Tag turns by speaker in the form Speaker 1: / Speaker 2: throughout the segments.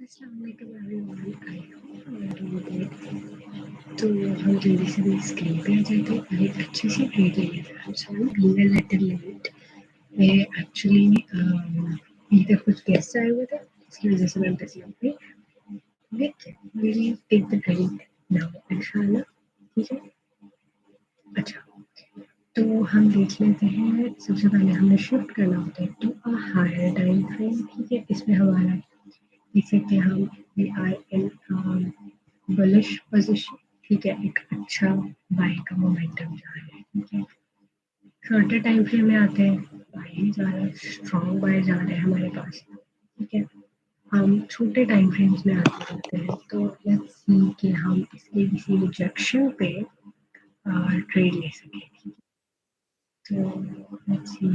Speaker 1: अस्सलाम वालेकुम everyone, I hope you are doing good. तो हम जल्दी से अपनी स्क्रीन पे आ जाते हैं और एक अच्छी सी ट्रेड ले लेते हैं। Sorry being a little late, मैं एक्चुअली इधर कुछ गेस्ट आए हुए थे, इसकी वजह से मैं बिजी हो गई। लेकिन will take the trade now इंशाल्लाह। ठीक है, अच्छा तो हम देख लेते हैं। सबसे पहले हमें शिफ्ट करना होता है to a higher time frame. ठीक है, इसमें हमारा देख सकते हैं हम we are in bullish position. ठीक है, एक अच्छा बाय का मोमेंटम जा रहा है। ठीक है, शॉर्टर टाइम फ्रेम में आते हैं, बाय जा रहा है, स्ट्रॉन्ग बाय जा रहा है हमारे पास। ठीक है, हम छोटे टाइम फ्रेम्स में आते रहते हैं। तो लेट्स सी कि हम इसके किसी रिजेक्शन पे ट्रेड ले सकें। तो let's see,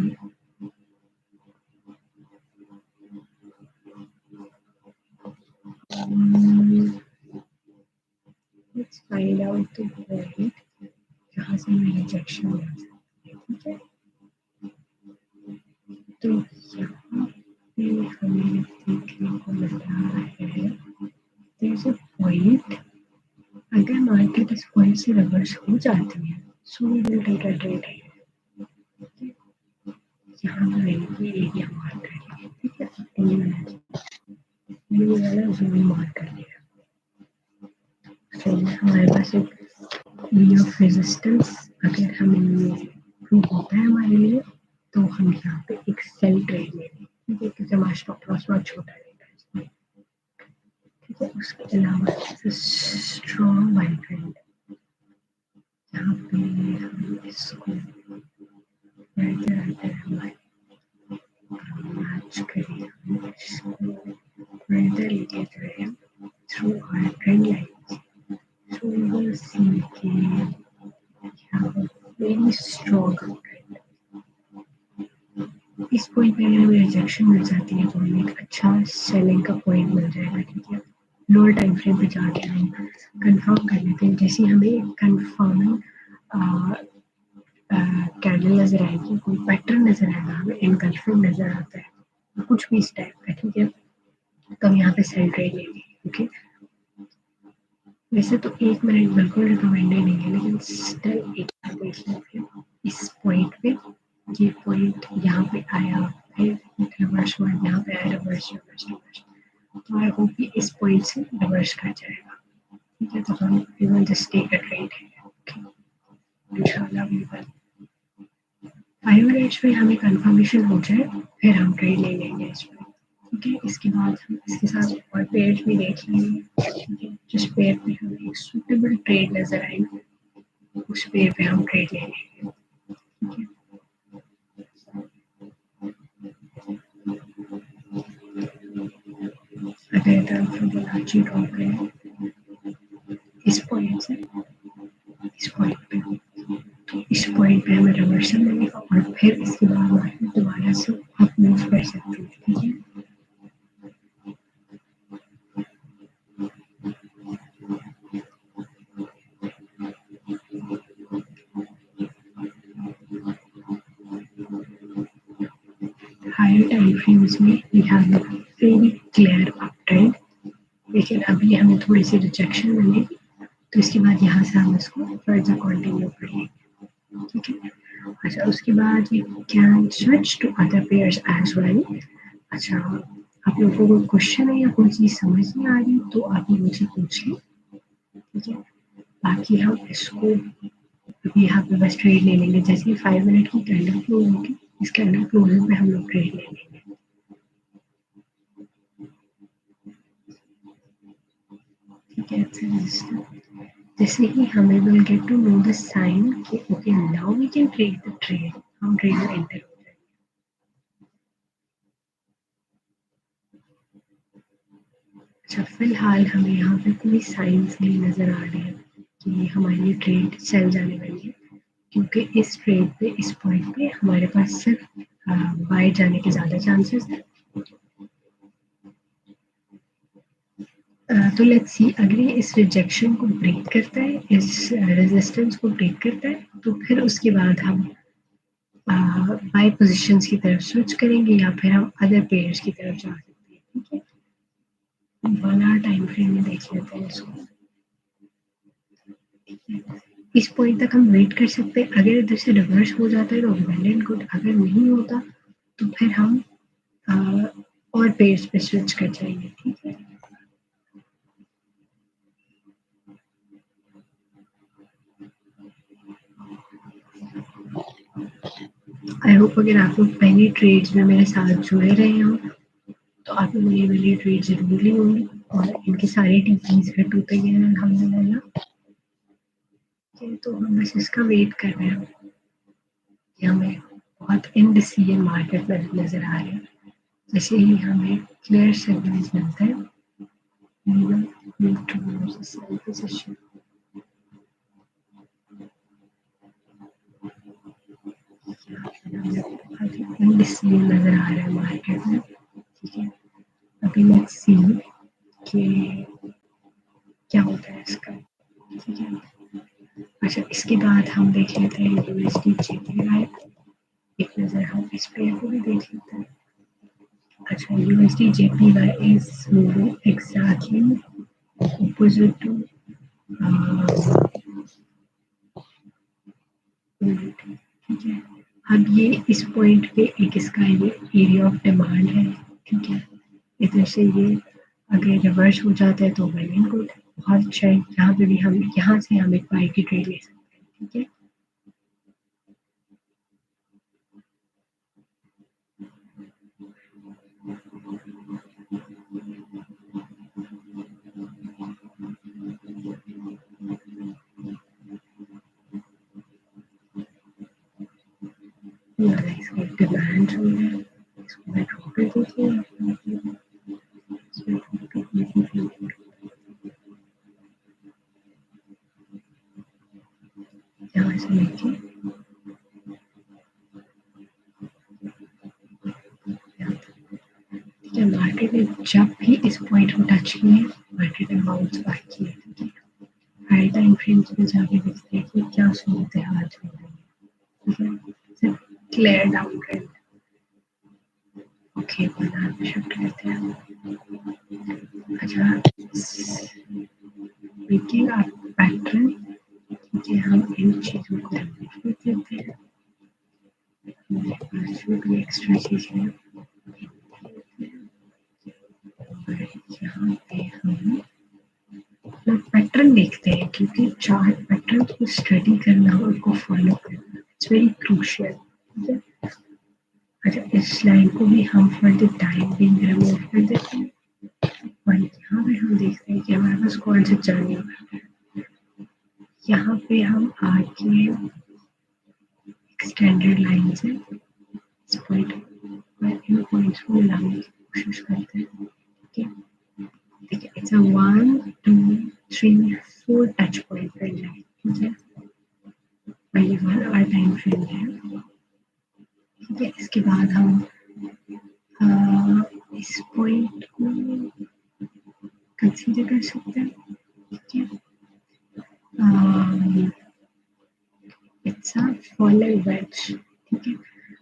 Speaker 1: let's find out the point जहाँ से हमें रिजेक्शन मिल सकती है। ठीक है, तो यहाँ पे हमें देखने को मिल रहा है there's a point, अगर मार्केट इस पॉइंट से रिवर्स हो जाती है so we will take a trade है। यहाँ पर ये एरिया मार्क कर लिया। ठीक है, ये वाला जोन मार्क कर लिया। तो हमारे पास एक एरिया ऑफ रेजिस्टेंस, अगर हमें ये प्रूव होता है हमारे लिए तो हम यहाँ पे एक सेल ट्रेड ले लें। ठीक है, क्योंकि हमारा स्टॉप लॉस बहुत छोटा रहेगा इसमें। ठीक है, उसके अलावा स्ट्रॉन्ग बाय ट्रेड, यहाँ पे हम इसको रहते रहते हमारे मैच करिए, हम इसको further लेके जाए through our trend lines. So we will see कि यहाँ पर very strong trend, इस पॉइंट पे अगर हमें रिजेक्शन मिल जाती है तो हमें एक अच्छा सेलिंग का पॉइंट मिल जाएगा। ठीक है, लोअर टाइम फ्रेम पे जाके हम कंफर्म कर लेते हैं। जैसे हमें कंफर्मिंग कैंडल नजर आएगी, कोई पैटर्न नजर आएगा, हमें इनकल्फिंग नजर आता है कुछ भी इस टाइप का। ठीक है, तो हम यहाँ पे सेल ट्रेड लेंगे। ओके, वैसे तो 1 मिनट बिल्कुल रिकमेंडेड नहीं है, लेकिन स्टिल एक देख लेते हैं इस पॉइंट पे। ये पॉइंट यहाँ पे आया, फिर रिवर्स हुआ, यहाँ पे आया, रिवर्स रिवर्स रिवर्स। तो आई होप कि इस पॉइंट से रिवर्स कर जाएगा। ठीक है, तो हम we will just take a trade है। ओके, इंशाल्लाह वी विल 5 मिनट्स में हमें कंफर्मेशन हो जाए फिर हम ट्रेड ले लेंगे इसमें। ठीक है, इसके बाद हम इसके साथ और पेयर भी देख लेंगे। ठीक है, जिस पेयर पे हमें एक सूटेबल ट्रेड नजर आएगी उस पेयर पे हम ट्रेड ले लेंगे। ठीक है, अगर फिबोनाची ड्रॉ करें इस पॉइंट से इस पॉइंट पे, तो इस पॉइंट पे हमें रिवर्सल मिलेगा और फिर इसके बाद मार्केट दोबारा से अप मूव कर सकती है। ठीक है, हायर टाइम फ्रेम्स में we have a very clear up trend, लेकिन अभी हमें थोड़ी सी रिजेक्शन मिलेगी तो इसके बाद यहाँ से हम इसको फर्दर कंटिन्यू करेंगे। ठीक है, अच्छा उसके बाद we can switch to other pairs as well. अच्छा, आप लोगों को कोई क्वेश्चन है या कोई चीज़ समझ नहीं आ रही तो आप ये मुझे पूछ लें। ठीक है, बाकी हम इसको अभी यहाँ पे बस ट्रेड ले लेंगे। जैसे ही 5 मिनट की कैंडल क्लोज होगी, इस कैंडल क्लोजिंग पे हम लोग ट्रेड ले लेंगे। ठीक है, जैसे ही हमें will get to know the sign कि okay now we can trade the trade, हम ट्रेड में एंटर हो जाएंगे। अच्छा, फिलहाल हमें यहाँ पे कोई साइंस नहीं नजर आ रहे हैं कि हमारी ट्रेड सेल जाने वाली है, क्योंकि इस ट्रेड पे इस पॉइंट पे हमारे पास सिर्फ बाय जाने के ज़्यादा चांसेस है। तो लेट्स सी, अगर ये इस रिजेक्शन को ब्रेक करता है, इस रेजिस्टेंस को ब्रेक करता है, तो फिर उसके बाद हम बाय पोजीशंस की तरफ स्विच करेंगे या फिर हम अदर पेयर्स की तरफ जा सकते हैं। ठीक है, 1 आवर टाइम फ्रेम में देख लेते हैं इसको। इस पॉइंट तक हम वेट कर सकते हैं। अगर इधर से रिवर्स हो जाता है तो वेल एंड गुड, अगर नहीं होता तो फिर हम और पेयर्स पे स्विच कर जाएंगे। ठीक है, आई होप अगर आप लोग पहले ट्रेड्स में मेरे साथ जुड़े रहे हो तो आप लोगों ने मेरी ट्रेड जरूर ली होंगी और इनके सारे टीपीज हिट होते गए हैं अल्हम्दुलिल्लाह। तो हम बस इसका वेट कर रहे हैं कि हमें बहुत इनडिसीजन मार्केट में नजर आ रहे हैं। जैसे ही हमें क्लियर सिग्नल्स मिलते हैं we will move towards a sell position. Indecision नजर आ रहा है मार्केट में। ठीक है, अभी लेट्स सी कि क्या होता है इसका। ठीक है, अच्छा इसके बाद हम देख लेते हैं यूएसडी जेपीवाई, एक नजर हम इस पेयर को भी देख लेते हैं। अच्छा, USD JPY is moving exactly opposite to ठीक है, अब ये इस पॉइंट पे एक इसका ये एरिया ऑफ डिमांड है। ठीक है, इधर से ये अगर रिवर्स हो जाता है तो वेल एंड गुड, बहुत अच्छा है। यहाँ पे भी हम यहाँ से हम एक बाई की ट्रेड ले सकते हैं। ठीक है, इसका डिमांड जो है इसको मैं ड्रॉ कर देती हूँ। यहाँ से लेके ठीक है, मार्केट ने जब भी इस पॉइंट को टच किए मार्केट ने बाउंस बैक किया। ठीक है, हाई टाइम फ्रेम्स में जाके देखते हैं कि क्या सूरत हाल चल रही है। ठीक है, सिर्फ क्लियर डाउन ट्रेंड। ओके, बनाना पे शिफ्ट करते हैं। अच्छा, मेकिंग अ पैटर्न। ठीक है, हम इन चीजों को देख लेते हैं। जो भी एक्स्ट्रा चीज है यहाँ पे हम पैटर्न देखते हैं, क्योंकि चार्ट पैटर्न को स्टडी करना और उनको फॉलो करना इट्स वेरी क्रूशियल। ठीक है, अच्छा इस लाइन को भी हम for the time being remove कर देते हैं और यहाँ पे हम देखते हैं कि हमारे पास कौन से चलने वाला है। यहाँ पे हम आगे एक्सटेंडेड लाइन से इस पॉइंट पर इन पॉइंट्स को मिलाने की कोशिश करते हैं। ठीक है, ठीक है, इट्स अ 1 2 3 4 टच पॉइंट पर लाइन। ठीक है, और ये 1 आवर टाइम फ्रेम है। ठीक है, इसके बाद हम इस पॉइंट को कंसीडर कर सकते हैं। ठीक है, इट्स अ फॉलोइंग वेज। ठीक है,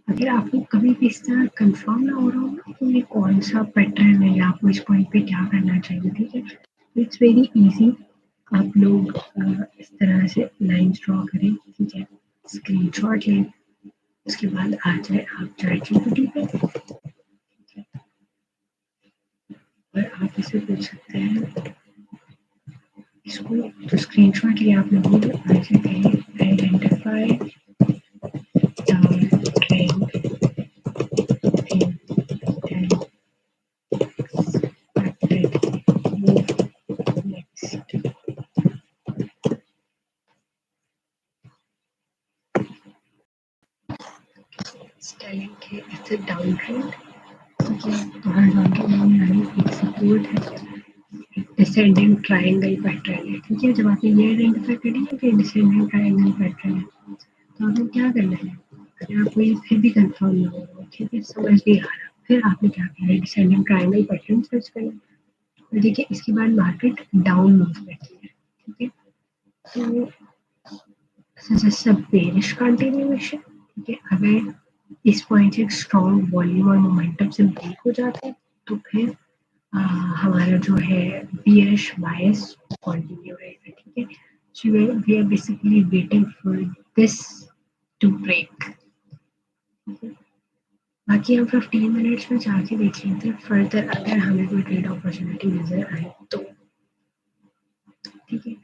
Speaker 1: अगर आपको कभी भी इस तरह कंफर्म ना हो रहा हो ना कि ये कौन सा पैटर्न है या आपको इस पॉइंट पे क्या करना चाहिए। ठीक है, इट्स वेरी इजी, आप लोग इस तरह से लाइंस ड्रॉ करें। ठीक है, स्क्रीनशॉट लें, उसके बाद आ जाए आप चैटजीपीटी पे और आप इसे पूछ सकते हैं इसको। तो स्क्रीनशॉट लिया आप लोगों ने, ऐसे कहें identify trend in expected move next. It's telling कि it's a downtrend। ठीक है, तो horizontal line एक सपोर्ट है, डिसेंडिंग ट्रायंगल पैटर्न है। ठीक है, जब आपने ये आइडेंटिफाई कर लिया कि डिसेंडिंग ट्रायंगल पैटर्न है तो आपको क्या करना है। अगर आपको ये फिर भी कंफर्म ना हो, ठीक है, समझ नहीं आ रहा, फिर आपने क्या करना है, डिसेंडिंग ट्रायंगल पैटर्न सर्च करना है। और देखिए इसके बाद मार्केट डाउन मूव करती है। ठीक है, तो सजेस्ट बेरिश कंटिन्यूएशन। ठीक है, अगर इस पॉइंट से स्ट्रॉन्ग वॉल्यूम और मोमेंटम से ब्रेक हो जाता है तो फिर हमारा जो है बियरिश बायस कंटिन्यू रहेगा, ठीक है। So we are basically waiting for this to break. बाकी हम 15 मिनट्स में जाके देख लेते हैं फर्दर अगर हमें कोई ट्रेड अपॉर्चुनिटी नजर आए तो, ठीक है।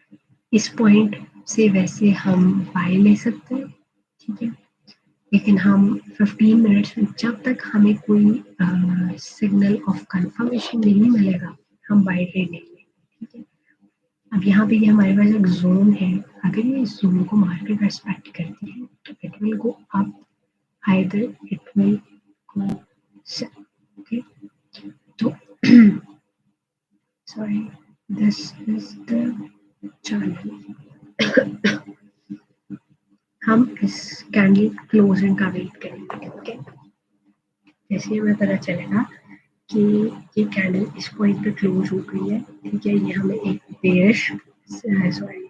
Speaker 1: इस पॉइंट से वैसे हम बाय ले सकते हैं, ठीक है, लेकिन हम 15 मिनट्स में जब तक हमें कोई सिग्नल ऑफ कंफर्मेशन नहीं मिलेगा हम बाय ट्रेड नहीं लेंगे, ठीक है। अब यहाँ पे ये हमारे पास एक जोन है, अगर ये इस जोन को मार्केट रेस्पेक्ट करती है तो it will go up, either it will go, okay. तो sorry, this is the channel। हम इस कैंडल क्लोजिंग का वेट करेंगे, ओके। जैसे हमें पता चलेगा कि ये कैंडल इस पॉइंट पे क्लोज हो गई है, ठीक है, ये हमें एक बेयरिश सॉरी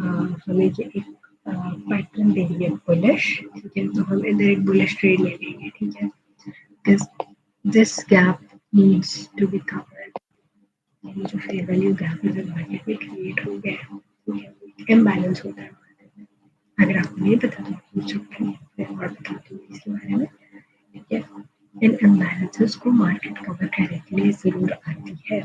Speaker 1: हमें ये एक पैटर्न दे रही है बुलिश, ठीक है, तो हम इधर एक बुलिश ट्रेड ले लेंगे, ठीक है। This gap needs to be covered, ये जो फेयर वैल्यू गैप है मार्केट में क्रिएट हो गया है, ठीक है, इम्बैलेंस होता है। अगर आपको नहीं पता तो पूछ सकते हैं, मैं और बताती हूँ इसके बारे में, ठीक है। इन इम्बैलेंसेस को मार्केट कवर करने के लिए जरूर आती है।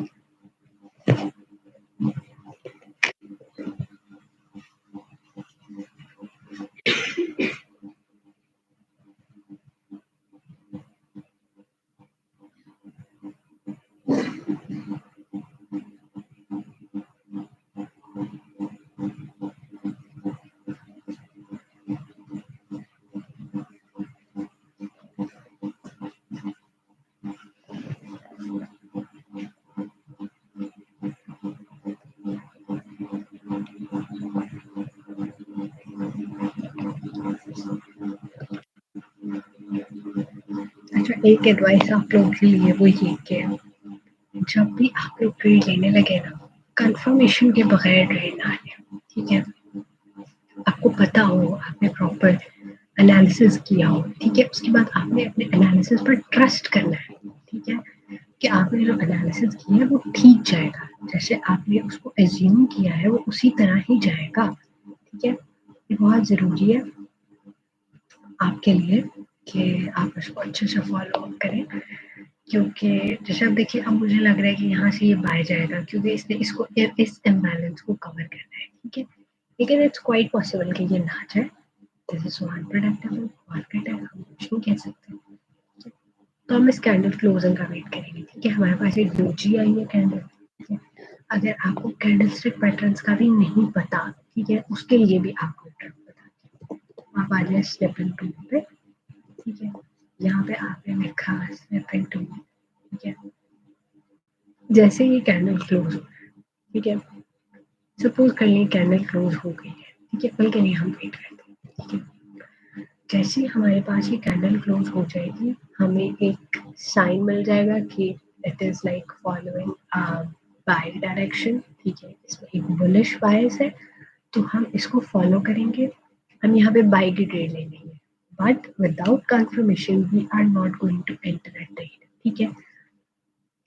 Speaker 1: अच्छा, एक एडवाइस आप लोगों के लिए वो ये कि जब भी आप लोग ट्रेड लेने लगे ना, कंफर्मेशन के बगैर ट्रेड ना लें, ठीक है। आपको पता हो, आपने प्रॉपर एनालिसिस किया हो, ठीक है, उसके बाद आपने अपने एनालिसिस पर ट्रस्ट करना है, ठीक है, कि आपने जो एनालिसिस किया है वो ठीक जाएगा, जैसे आपने उसको एज्यूम किया है वो उसी तरह ही जाएगा, ठीक है। ये बहुत ज़रूरी है आपके लिए कि आप इसको अच्छे से फॉलो अप करें, क्योंकि जैसे अब देखिए अब मुझे लग रहा है कि यहाँ से ये बाय जाएगा क्योंकि इसने इसको इस इम्बैलेंस को कवर करना है, ठीक है, लेकिन इट्स क्वाइट पॉसिबल कि ये ना जाए। This is not predictable, market है, हम कुछ नहीं कह सकते। तो हम इस कैंडल क्लोजिंग का वेट करेंगे, ठीक है। हमारे पास एक डोजी आई है कैंडल, ठीक है। अगर आपको कैंडल स्टिक पैटर्न्स का भी नहीं पता, ठीक है, उसके लिए भी आपको ट्रिक बता, आप आ जाए स्टेपिंग टूल पे, ठीक है, यहाँ पे आपने लिखा स्टेपिंग टूल, ठीक है। जैसे ये कैंडल क्लोज हो, ठीक है, सपोज कर लें कैंडल क्लोज हो गई है, ठीक है, कल के लिए हम वेट करते हैं, ठीक है। जैसे ही हमारे पास ये कैंडल क्लोज हो जाएगी हमें एक साइन मिल जाएगा कि it is like following bye direction, ठीक है, इसमें एक बुलिश बायस है, तो हम इसको फॉलो करेंगे, हम यहाँ पे बाय की ट्रेड ले लेंगे, but without confirmation we are not going to enter that trade, ठीक है।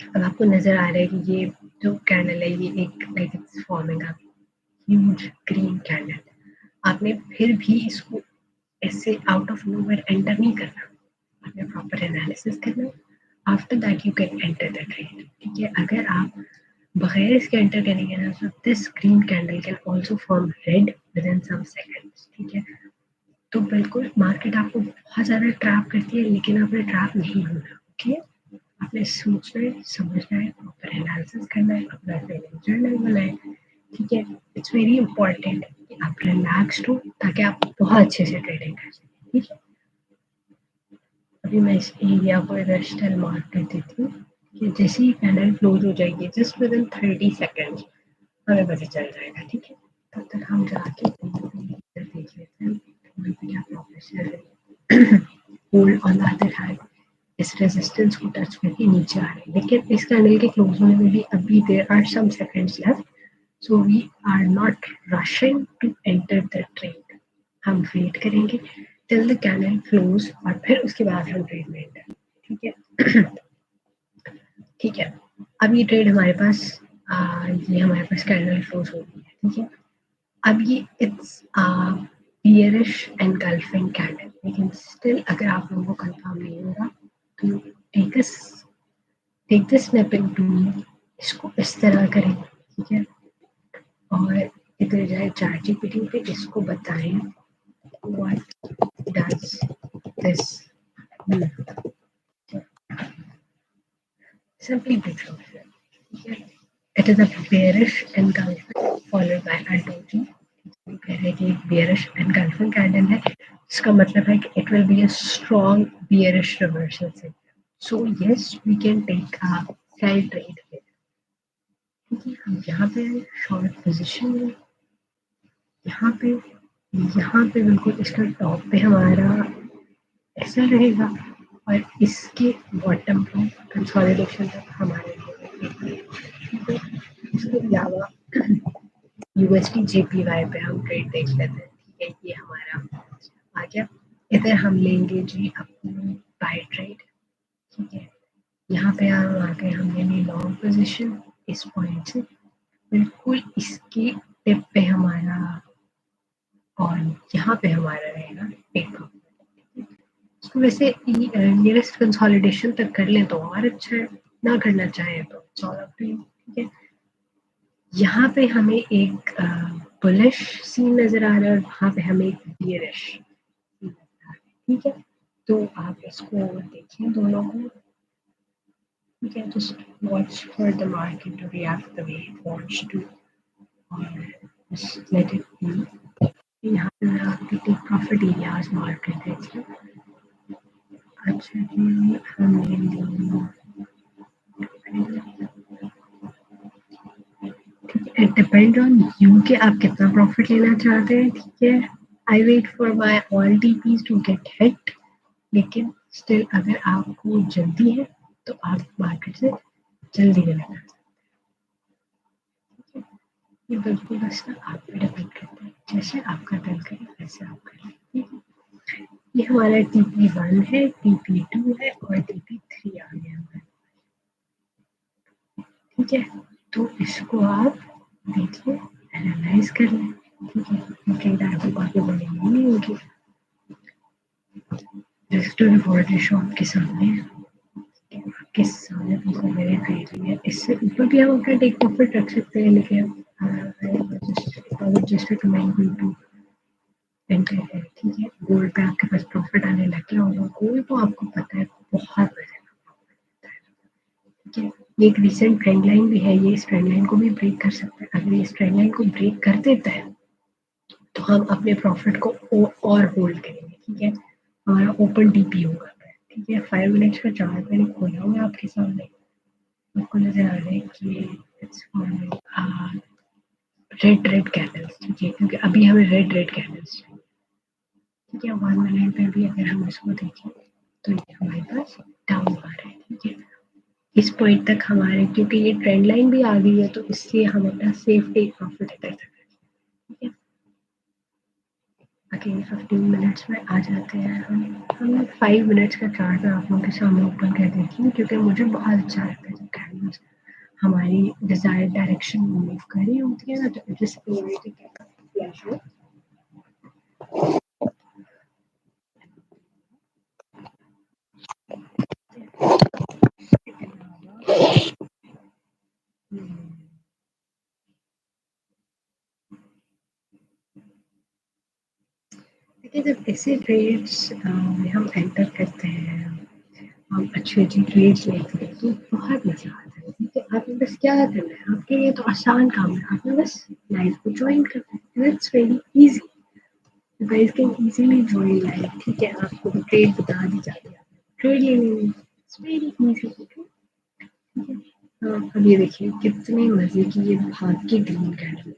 Speaker 1: अब आपको नजर आ रहा है कि ये जो कैंडल है ये एक like it's forming a huge green candle, आपने फिर भी इसको ऐसे आउट ऑफ नोवेयर एंटर नहीं करना, आपने प्रॉपर एनालिसिस करना, after that you can enter the trade, ठीक है। अगर आप बगैर इसके एंटर करेंगे ना तो this green candle can also form red within some seconds, ठीक है। तो बिल्कुल मार्केट आपको बहुत ज़्यादा ट्रैप करती है, लेकिन आपने ट्रैप नहीं होना, ओके। आपने सोचना है, समझना है, प्रॉपर एनालिसिस करना है, अपना ट्रेडिंग जर्नल बनाए, ठीक है। इट्स वेरी इंपॉर्टेंट कि आप रिलैक्स्ड हो ताकि आप बहुत अच्छे से ट्रेडिंग कर सकें, ठीक है। अभी मैं इस एरिया को इधर स्टिल मार्क कर देती हूँ कि जैसे ही कैंडल क्लोज हो जाएगी जस्ट विद इन 30 सेकेंड्स हमें पता चल जाएगा, ठीक है। तब तक हम जाके इधर देख लेते हैं क्या प्रोग्रेस है। Hold on the other hand इस रेजिस्टेंस को टच करके नीचे आ रहे हैं, लेकिन इस कैंडल के क्लोज होने में भी अभी there are some seconds left, so we are not rushing to enter the trade, हम वेट करेंगे टिल द कैंडल क्लोज और फिर उसके बाद हम ट्रेड में एंटर, ठीक है। ठीक है, अब ये ट्रेड हमारे पास ये हमारे पास कैंडल क्लोज हो गई है, ठीक है। अब ये इट्स बियरिश एनगल्फिंग कैंडल, लेकिन स्टिल अगर आप लोगों को कंफर्म नहीं होगा तो टेक दिस स्नैपिंग टूल, इसको इस तरह करें, ठीक है। और इधर जाए चैट जीपीटी पे, इसको बताएं what does this mean, simply पूछो, ठीक है। It is a bearish engulfing followed by a doji, कह रहे हैं कि एक बियरिश एनगल्फिंग कैंडल है, इसका मतलब है कि it will be a strong bearish reversal signal, so yes we can take a sell trade, क्योंकि हम यहाँ पे शॉर्ट पोजीशन में, यहाँ पे बिल्कुल इसका टॉप पे हमारा ऐसा रहेगा और इसके बॉटम पे कंसोलिडेशन तक हमारे लिए। इसके अलावा यूएसडी जेपीवाई पे हम ट्रेड देख लेते हैं, ठीक है। ये हमारा आ गया, इधर हम लेंगे जी अपनी बाय ट्रेड, ठीक है। यहाँ पे हम आके हमने ली लॉन्ग पोजीशन इस पॉइंट से बिल्कुल इसके टिप पे हमारा, और यहाँ पे हमारा रहेगा टेक ऑफ। इसको वैसे नियरेस्ट कंसोलिडेशन तक कर लें तो और अच्छा है, ना करना चाहें तो it's all up to you, ठीक है। यहाँ पे हमें एक बुलिश सीन नजर आ रहा है और वहाँ पे हमें एक बियरिश सीन नजर आ रहा है, ठीक है। तो आप इसको देखें दोनों को, ठीक है। Just watch for the market to react the way it wants to, और just let it be। यहाँ पे मैं आपकी टेक प्रॉफिट एरियाज मार्क कर देती हूँ। अच्छा जी, हमने इट डिपेंड ऑन यू कि आप कितना प्रॉफिट लेना चाहते हैं, ठीक है। I wait for my all TPs to get hit, लेकिन स्टिल अगर आपको जल्दी है तो आप मार्केट से जल्दी लेना चाहते हैं, ये बिल्कुल बस ना आप पे डिपेंड करता है, जैसे आपका दिल करे वैसे आप करें, ठीक है। ये हमारा TP1 है, TP2 है और TP3 आ गया हमारा, ठीक है। तो इसको आप देखिए, एनालाइज कर लें, ठीक है। ट्रेड आपको काफी बड़ी नहीं होगी, रिस्क टू रिवॉर्ड रेशो आपके सामने है, आपके सामने बिल्कुल मेरे ट्रेड लिया, इससे ऊपर भी हम अपना टेक प्रॉफिट रख सकते हैं, लेकिन just recommend you to enter है, ठीक है। गोल्ड पे आपके पास प्रॉफिट आने लग गया होगा, गोल्ड तो आपको पता है बहुत मजे का प्रॉफिट है, ठीक है। ये एक रिसेंट ट्रेंड लाइन भी है, ये इस ट्रेंड लाइन को भी ब्रेक कर सकता है, अगर ये इस ट्रेंड लाइन को ब्रेक कर देता है तो हम अपने प्रॉफिट को और होल्ड करेंगे, ठीक है। हमारा ओपन डीपी होगा, ठीक है। 5 मिनट्स का चार्ट मैंने खोला हुआ है आपके सामने, आपको नजर आ रहा है कि इट्स रेड रेड कैंडल्स, ठीक है, क्योंकि अभी हमें रेड रेड कैंडल्स, ठीक है। 1 मिनट में भी अगर हम इसको देखें तो ये हमारे पास डाउन आ रहा है, ठीक है। इस पॉइंट तक हमारे, क्योंकि ये ट्रेंड लाइन भी आ गई है तो इसलिए हम अपना सेफ टेक प्रॉफिट कर सकते हैं, ठीक है। अगेन 15 मिनट्स में आ जाते हैं हम 5 मिनट्स का चार्ट मैं आप लोगों के सामने ओपन कर देती हूँ, क्योंकि मुझे बहुत अच्छा लगता है जब कैंडल्स हमारी डिजायर्ड डायरेक्शन में मूव कर रही होती है ना, तो इट इज फ्लैश हो। देखिए, जब ऐसे ट्रेड्स में हम एंटर करते हैं, हम अच्छी अच्छी ट्रेड्स लेते हैं तो बहुत मजा आता है, ठीक है। आपने बस क्या करना है, आपके लिए तो आसान काम है, आपने बस लाइव को ज्वाइन करना है, it's very easy, you guys can easily join live, ठीक है। आपको तो ट्रेड बता दी जाती है, ट्रेड ले लेंगे, इट्स वेरी इजी, ठीक है। अब ये देखिए कितने मजे की ये भाग के ग्रीन कैंडल,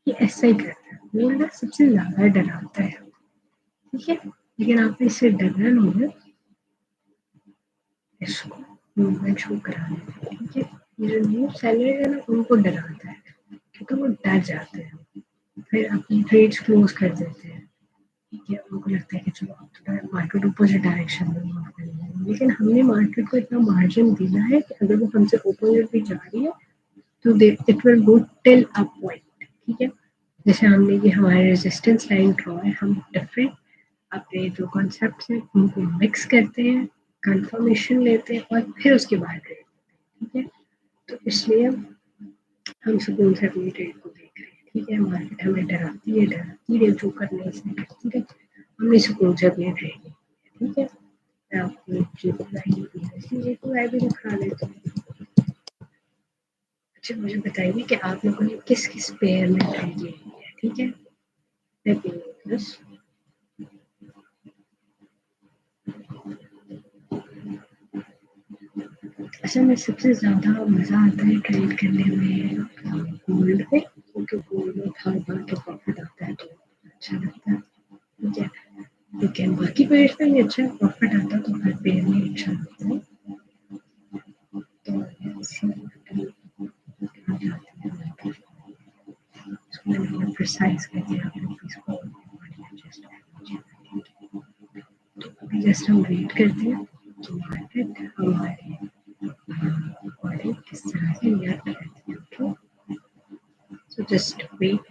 Speaker 1: ये ऐसा ही करता है, वो ना सबसे ज्यादा डराता है, ठीक है। लेकिन आपने इससे डरना नहीं है, इसको मूवमेंट शो कराना है, ठीक है। ये जो न्यू सेलर है ना, उनको डराता है, क्योंकि वो डर जाते हैं, फिर अपनी ट्रेड्स क्लोज कर देते हैं, ठीक है। उनको लगता है कि चलो अब थोड़ा मार्केट अपोजिट डायरेक्शन में मूव करेंगे, लेकिन हमने मार्केट को इतना मार्जिन देना है कि अगर वो हमसे ऊपर भी जा रही है तो it will go till a point, ठीक है। जैसे हमने ये हमारे रेजिस्टेंस लाइन ड्रॉ है, हम डिफरेंट अपने जो कॉन्सेप्ट हैं उनको मिक्स करते हैं, कंफर्मेशन लेते हैं और फिर उसके बाद ट्रेड, ठीक है। तो इसलिए हम सुकून से अपनी ट्रेड को देख रहे हैं, ठीक है। मार्केट हमें डराती है जो करने से करती है, हमने सुकून से अपनी ट्रेड, ठीक है। मैं आपको जी भी दिखा देती हूँ। अच्छा मुझे बताइए कि आप लोगों ने किस किस पेयर में ट्रेड ली है, ठीक है। बस असल में सबसे ज़्यादा मज़ा आता है ट्रेड करने में गोल्ड पे, क्योंकि गोल्ड में हर बार तो प्रॉफिट आता है तो अच्छा लगता है, ठीक है। लेकिन बाकी पेयर्स में भी अच्छा प्रॉफिट आता है तो हर पेयर में अच्छा लगता है। तो मैंने प्रिसाइज कर दिया आप लोग इसको, तो अभी जस्ट हम वेट करते हैं कि मार्केट हमारे अकॉर्डिंग किस तरह से रिएक्ट करती है, ओके। So just wait